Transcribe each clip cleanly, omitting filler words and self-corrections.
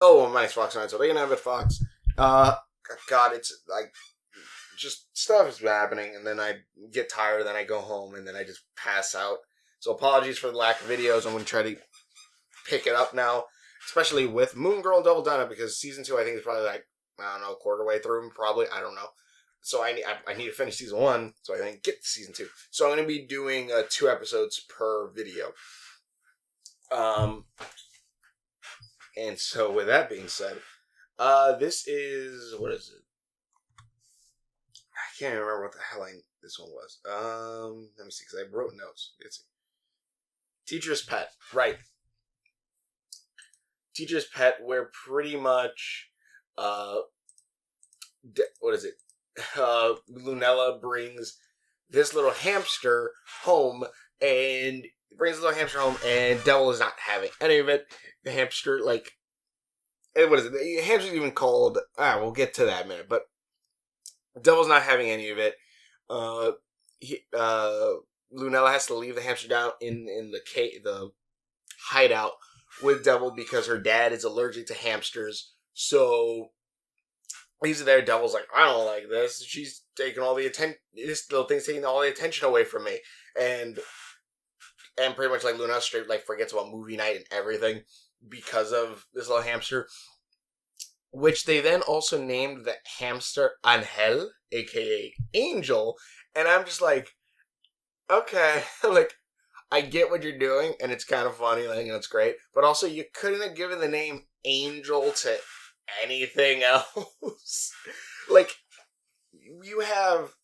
Oh, my name's Fox 9, so they can have it, Fox. Uh, God, it's like just stuff is happening, and then I get tired, then I go home, and then I just pass out. So apologies for the lack of videos. I'm gonna try to pick it up now, especially with Moon Girl and Double Donna, because season 2 I think is probably like I don't know, quarter way through, probably I don't know. So I need to finish season 1 so I can get to season 2. So I'm gonna be doing 2 episodes per video. Um, and so with that being said, this is what is it? I can't even remember what the hell this one was. Let me see, because I wrote notes. It's Teacher's Pet, right? Teacher's Pet, where pretty much, what is it? Lunella brings this little hamster home, and Devil is not having any of it. The hamster, like, what is it? The hamster's even called. We'll get to that in a minute, but Devil's not having any of it. Lunella has to leave the hamster down in the hideout with Devil because her dad is allergic to hamsters. So he's there. Devil's like, I don't like this. She's taking all the attention. This little thing's taking all the attention away from me, and pretty much like Luna straight like forgets about movie night and everything because of this little hamster. Which they then also named the hamster Angel, aka Angel, and I'm just like, okay, like, I get what you're doing, and it's kind of funny, like, and it's great, but also you couldn't have given the name Angel to anything else. Like, you have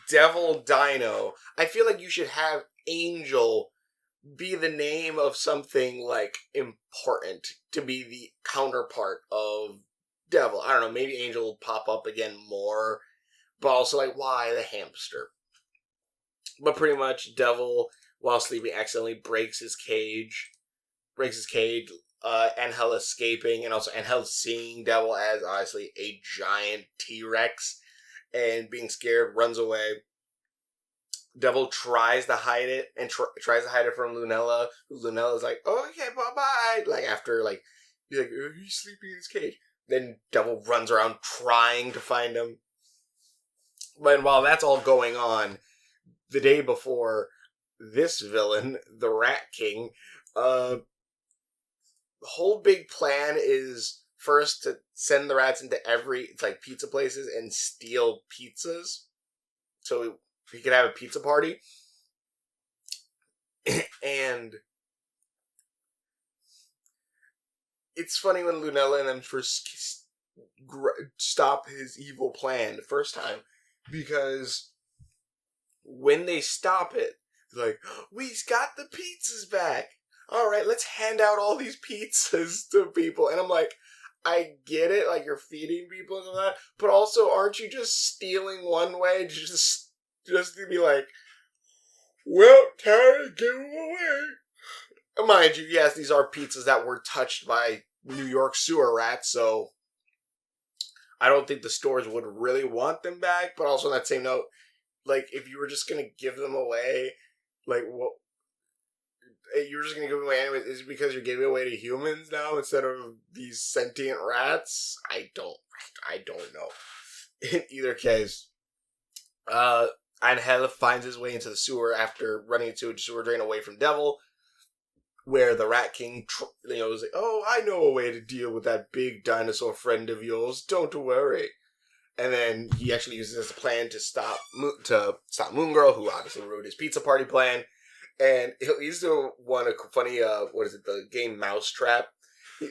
Devil Dino. I feel like you should have Angel be the name of something, like, important to be the counterpart of Devil. I don't know, maybe Angel will pop up again more, but also, like, why the hamster? But pretty much Devil, while sleeping, accidentally breaks his cage. Angel escaping, and also Angel seeing Devil as, obviously, a giant T-Rex, and being scared, runs away. Devil tries to hide it, and tries to hide it from Lunella. Lunella's like, oh, okay, bye-bye. Like, after, like, he's like, oh, he's sleeping in his cage. Then Devil runs around trying to find him. But while that's all going on, the day before, this villain, the Rat King, the whole big plan is first to send the rats into pizza places and steal pizzas. So he could have a pizza party. And it's funny when Lunella and them first stop his evil plan the first time, because when they stop it, they're like, we got the pizzas back. All right, let's hand out all these pizzas to people. And I'm like, I get it, like, you're feeding people and all that, but also, aren't you just stealing one way just to be like, well, time to give them away? Mind you, yes, these are pizzas that were touched by New York sewer rats, so I don't think the stores would really want them back. But also on that same note, like, if you were just gonna give them away, like, what? You were just gonna give them away anyway? Is it because you're giving away to humans now instead of these sentient rats? I don't know. In either case, Angel finds his way into the sewer after running into a sewer drain away from Devil, where the Rat King, was like, oh, I know a way to deal with that big dinosaur friend of yours. Don't worry. And then he actually uses this plan to stop Moon Girl, who obviously ruined his pizza party plan. And he leads to a funny, the game Mousetrap.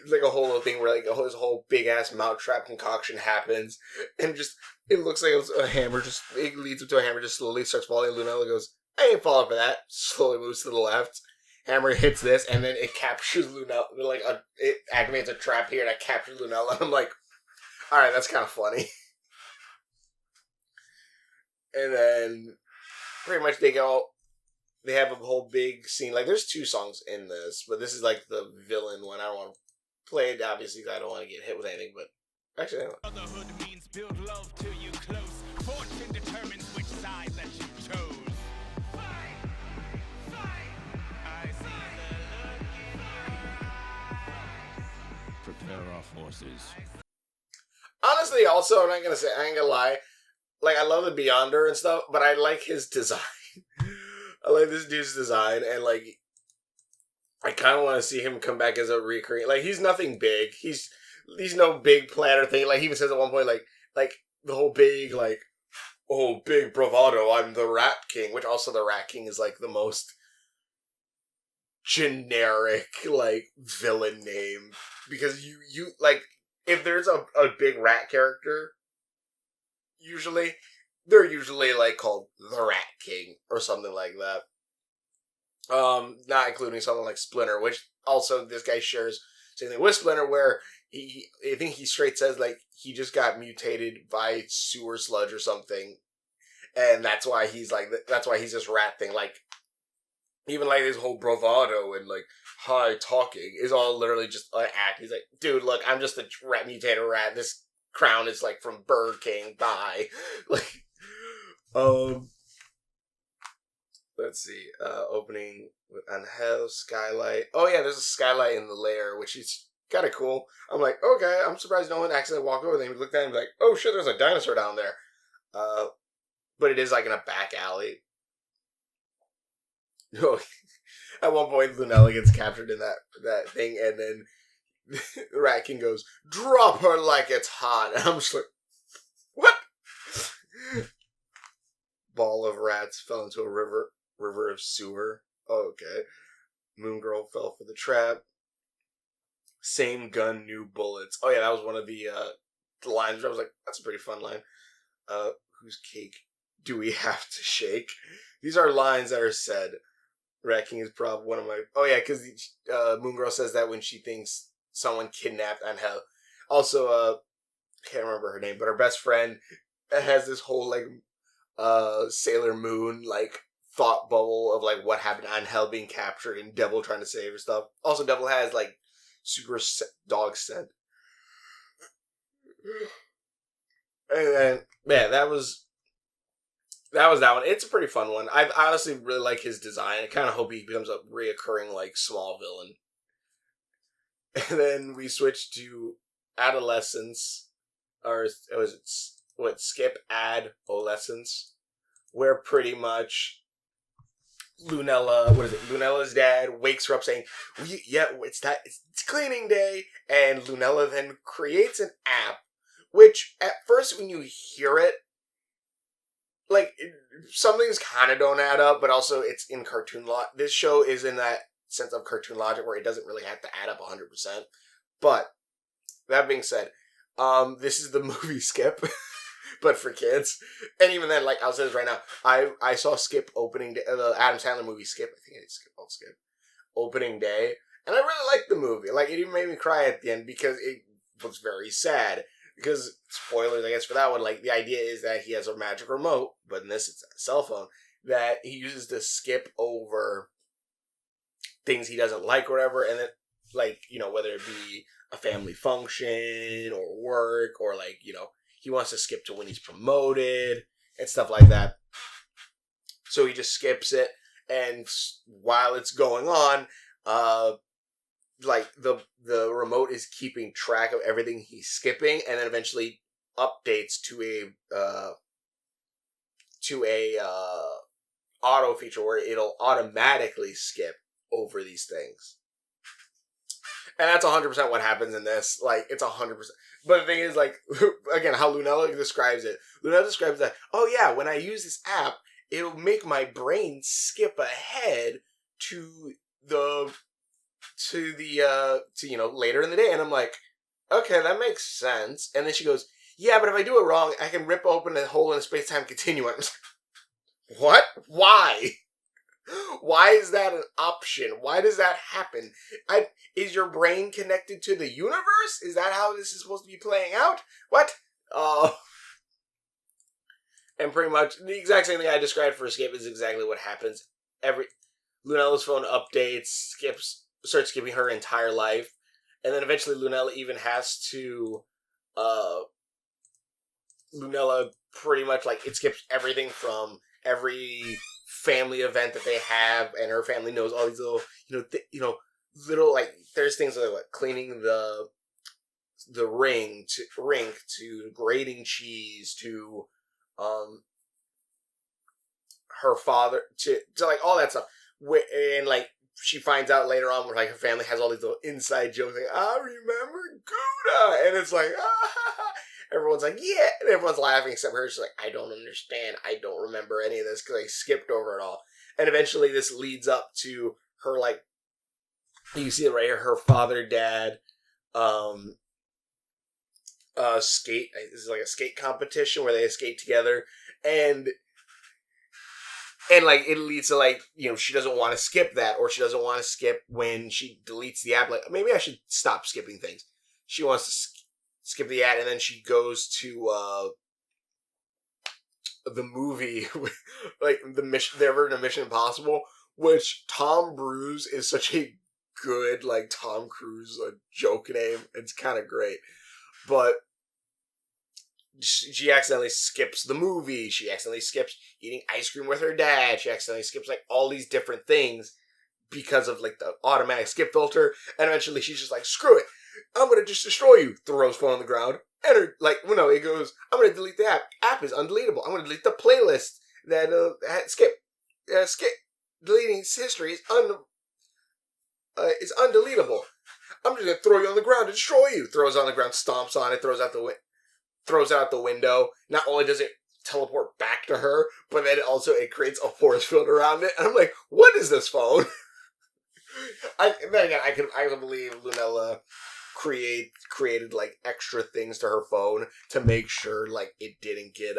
Like a whole thing where like this whole big ass mousetrap concoction happens, and just it looks like it's a hammer. It leads up to a hammer, just slowly starts falling. Lunella goes, "I ain't falling for that." Slowly moves to the left. Hammer hits this, and then it captures Lunella. It activates a trap here that captures Lunella. I'm like, all right, that's kind of funny. And then pretty much they have a whole big scene. Like, there's 2 songs in this, but this is like the villain one. I don't want to play it, obviously, because I don't want to get hit with anything, but actually, I don't. Brotherhood means build love till you close. Fortune determines which side that you chose. Fight! Fight! I see the look in your eyes. There are forces. Honestly, also, I ain't gonna lie. Like, I love the Beyonder and stuff, but I like his design. I like this dude's design, and like, I kind of want to see him come back as a recreate. Like, he's nothing big. He's no big plan or thing. Like, he even says at one point, like the whole big, like, oh, big bravado, I'm the Rat King, which also the Rat King is like the most generic, like, villain name. Because you like, if there's a big rat character, they're usually like called the Rat King or something like that. Not including someone like Splinter, which also this guy shares same thing with Splinter, where I think he straight says like he just got mutated by sewer sludge or something, and that's why he's this rat thing. Like, even like his whole bravado and like high talking is all literally just an act. He's like, dude, look, I'm just a mutated rat. This crown is like from Bird King. Bye. Like, let's see. Opening with Angel skylight. Oh yeah, there's a skylight in the lair, which is kind of cool. I'm like, okay, I'm surprised no one accidentally walked over there. We looked at it and be like, oh shit, there's a dinosaur down there. But it is like in a back alley. At one point, Lunella gets captured in that thing, and then the Rat King goes, "Drop her like it's hot." And I'm just like, what? Ball of rats fell into a river of sewer. Oh, okay. Moon Girl fell for the trap. Same gun, new bullets. Oh yeah, that was one of the lines where I was like, that's a pretty fun line. Whose cake do we have to shake? These are lines that are said. Rat King is probably one of my... Oh yeah, because Moon Girl says that when she thinks someone kidnapped Angel. Also, can't remember her name, but her best friend has this whole like Sailor Moon like thought bubble of like what happened to Angel being captured and Devil trying to save her stuff. Also, Devil has like super dog scent. And then, man, that was that one. It's a pretty fun one. I honestly really like his design. I kind of hope he becomes a reoccurring like small villain. And then we switch to Adolescence, or was it what? Skip Adolescence, where pretty much Lunella, what is it? Lunella's dad wakes her up saying, "Yeah, it's cleaning day," and Lunella then creates an app, which at first when you hear it, like some things kind of don't add up, but also it's in cartoon logic. This show is in that sense of cartoon logic where it doesn't really have to add up 100%. But that being said, this is the movie Skip. But for kids. And even then, like, I'll say this right now, I saw Skip opening day, the Adam Sandler movie Skip, I think it's Skip, opening day, and I really liked the movie. Like, it even made me cry at the end because it was very sad. Because, spoilers, I guess, for that one, like, the idea is that he has a magic remote, but in this, it's a cell phone, that he uses to skip over things he doesn't like or whatever, and then, like, you know, whether it be a family function or work or, like, you know, he wants to skip to when he's promoted and stuff like that. So he just skips it, and while it's going on, like the remote is keeping track of everything he's skipping, and then eventually updates to a auto feature where it'll automatically skip over these things. And that's 100% what happens in this. Like, it's 100%. But the thing is, like, again, how Lunella describes it. Lunella describes that, oh yeah, when I use this app, it'll make my brain skip ahead to you know, later in the day. And I'm like, okay, that makes sense. And then she goes, yeah, but if I do it wrong, I can rip open a hole in a space-time continuum. What? Why? Why is that an option? Why does that happen? Is your brain connected to the universe? Is that how this is supposed to be playing out? What? And pretty much the exact same thing I described for Skip is exactly what happens. Lunella's phone updates, starts skipping her entire life, and then eventually Lunella even has to, Lunella pretty much, like, it skips everything from every family event that they have, and her family knows all these little, little, like, there's things like what, cleaning the the rink to grating cheese to her father to like all that stuff. And like she finds out later on where like her family has all these little inside jokes like, I remember Gouda, and it's like, everyone's like, yeah, and everyone's laughing except her. She's like, I don't understand, I don't remember any of this because I skipped over it all. And eventually this leads up to her, like, you see it right here, her father, dad, skate. This is like a skate competition where they skate together, and like it leads to like, you know, she doesn't want to skip that, or she doesn't want to skip when she deletes the app. Like, maybe I should stop skipping things. She wants to skip the ad, and then she goes to the movie, like their version of Mission Impossible, which Tom Cruise is such a good like Tom Cruise joke name. It's kind of great, but she accidentally skips the movie. She accidentally skips eating ice cream with her dad. She accidentally skips like all these different things because of like the automatic skip filter. And eventually she's just like, screw it, I'm gonna just destroy you. Throws phone on the ground. And her, like, well, no, it goes, I'm gonna delete the app. App is undeletable. I'm gonna delete the playlist that skip. Deleting history is undeletable. I'm just gonna throw you on the ground to destroy you. Throws on the ground, stomps on it, throws out the window. Not only does it teleport back to her, but then it creates a force field around it. And I'm like, what is this phone? I can believe Lunella created like extra things to her phone to make sure like it didn't get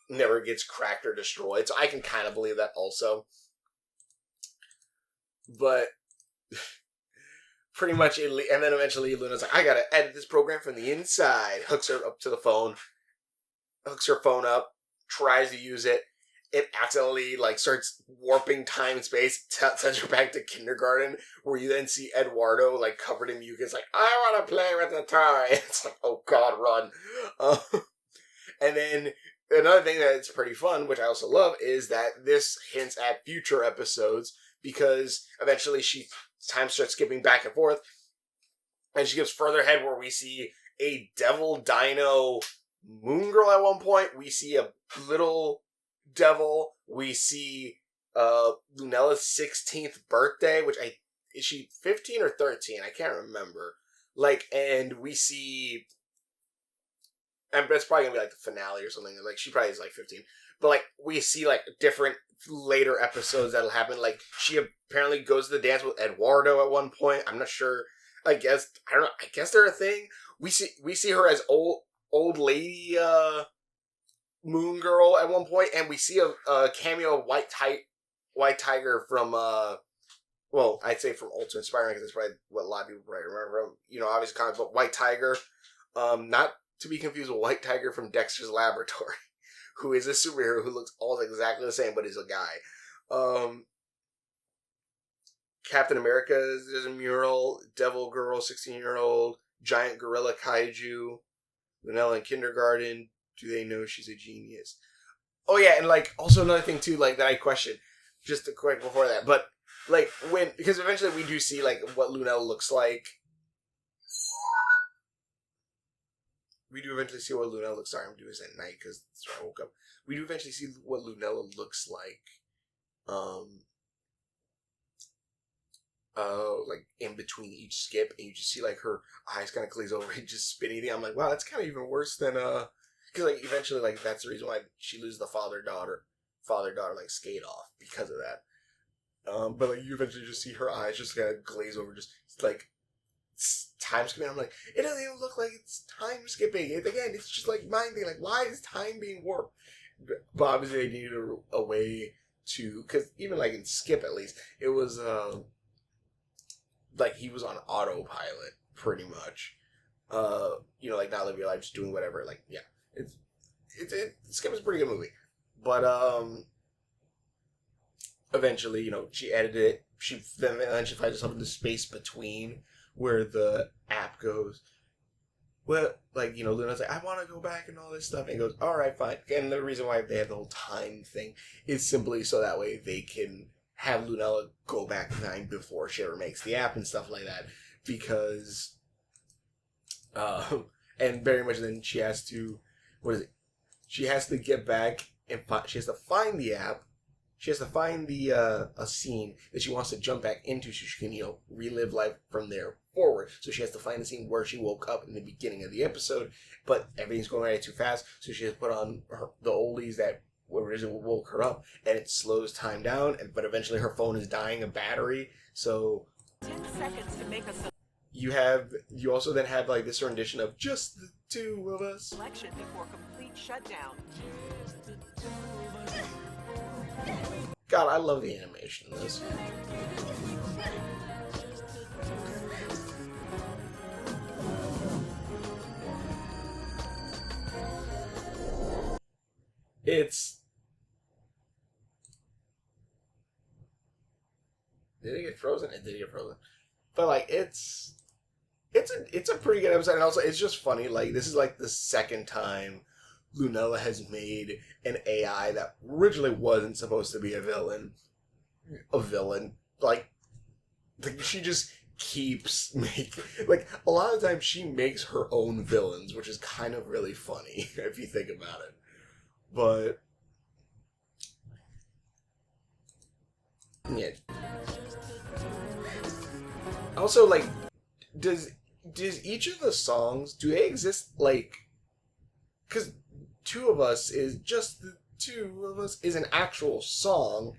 never gets cracked or destroyed. So I can kind of believe that also. But pretty much, and then eventually Luna's like, I gotta edit this program from the inside. Hooks her up to the phone. Hooks her phone up. Tries to use it. It accidentally like starts warping time and space. Sends her back to kindergarten, where you then see Eduardo like covered in mucus, like, I want to play with the toy. It's like, oh god, run. And then another thing that's pretty fun, which I also love, is that this hints at future episodes, because eventually time starts skipping back and forth, and she gets further ahead where we see a devil dino moon girl at one point. We see a little devil. We see Lunella's 16th birthday, which is she 15 or 13? I can't remember. Like, and we see, and it's probably gonna be like the finale or something. Like, she probably is like 15. But like, we see like different later episodes that'll happen. Like, she apparently goes to the dance with Eduardo at one point. I'm not sure. I don't know. I guess they're a thing. We see her as old lady moon girl at one point, and we see a cameo of White Tiger from well, I'd say from Ultimate Spider-Man, because that's probably what a lot of people probably remember from, you know, obviously comics, but White Tiger, not to be confused with White Tiger from Dexter's Laboratory, who is a superhero who looks all exactly the same, but is a guy. Captain America is a mural. Devil Girl, 16-year-old. Giant Gorilla Kaiju. Lunella in kindergarten. Do they know she's a genius? Oh yeah, and like also another thing too, like that I question, just a quick before that, but like because eventually we do see like what Lunella looks like. We do eventually see what Lunella looks. Sorry, I'm doing this at night because that's where I woke up. We do eventually see what Lunella looks like. Like in between each skip, and you just see like her eyes kind of glaze over and just spinning. I'm like, wow, that's kind of even worse than because like eventually like that's the reason why she loses the father daughter like skate off because of that. But like you eventually just see her eyes just kind of glaze over, just like time skipping. I'm like, it doesn't even look like it's time skipping. Again, it's just like mind thing. Like, why is time being warped? But obviously they needed a way to, because even like in Skip at least, it was like he was on autopilot pretty much. You know, like not living your life, just doing whatever. Like, yeah, Skip is a pretty good movie, but eventually, you know, she edited it. She finds herself in the space between where the app goes. Well, like, you know, Luna's like, I want to go back and all this stuff, and he goes, all right, fine. And the reason why they have the whole time thing is simply so that way they can have Lunella go back in time before she ever makes the app and stuff like that. Because And very much then she has to, what is it? She has to get back and she has to find the app. She has to find the a scene that she wants to jump back into so she can, relive life from there forward. So she has to find the scene where she woke up in the beginning of the episode, but everything's going right too fast. So she has to put on the oldies that originally woke her up, and it slows time down. But eventually her phone is dying of battery. So 10 seconds to make a you also then have like this rendition of just the two of us. selection before complete shutdown. God, I love the animation in this. Did it get frozen? It did get frozen. But like it's a pretty good episode, and also it's just funny. Like this is like the second time Lunella has made an AI that originally wasn't supposed to be a villain. Like she just keeps making, like, a lot of times she makes her own villains, which is kind of really funny if you think about it. But yeah. Also, like, does each of the songs, do they exist, like, because Two of Us is just the two of us is an actual song,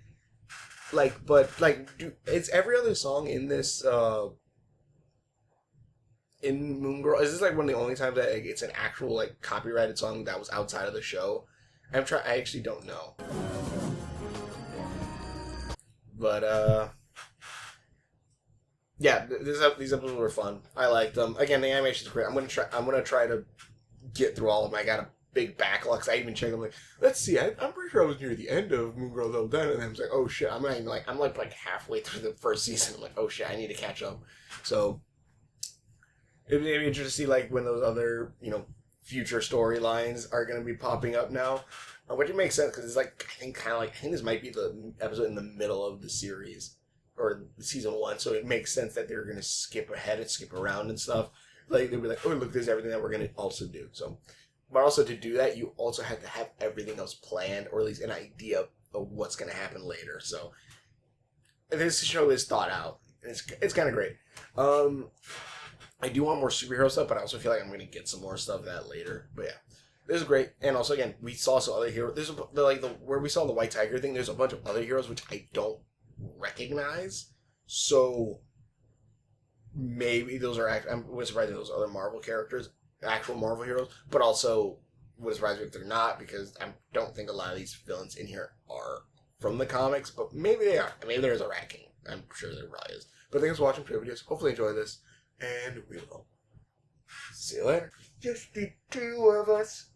like, but like, is every other song in this in Moon Girl, is this like one of the only times that like, it's an actual like copyrighted song that was outside of the show? I actually don't know, but yeah, these episodes were fun. I liked them. Again, the animation's great. I'm gonna try to get through all of them. I got a big backlog. I even checked. I'm like, let's see. I'm pretty sure I was near the end of Moon Girl Level Down, and I was like, oh shit. I'm not even like, I'm like halfway through the first season. I'm like, oh shit, I need to catch up. So it'd be interesting to see like when those other future storylines are gonna be popping up now, which it makes sense because it's like I think this might be the episode in the middle of the series or season 1, so it makes sense that they're gonna skip ahead and skip around and stuff. Like they'll be like, oh look, there's everything that we're gonna also do. So, but also to do that, you also have to have everything else planned, or at least an idea of what's gonna happen later. So this show is thought out. It's kind of great. I do want more superhero stuff, but I also feel like I'm gonna get some more stuff of that later. But yeah, this is great. And also again, we saw some other heroes. There's where we saw the White Tiger thing. There's a bunch of other heroes which I don't recognize, so maybe those are I wouldn't surprise me if those other Marvel characters, actual Marvel heroes, but also would surprise me if they're not, because I don't think a lot of these villains in here are from the comics, but maybe they are. Maybe there's a Rat King. I'm sure there probably is. But thanks for watching for videos. Hopefully enjoy this, and we will see you later. Just the two of us.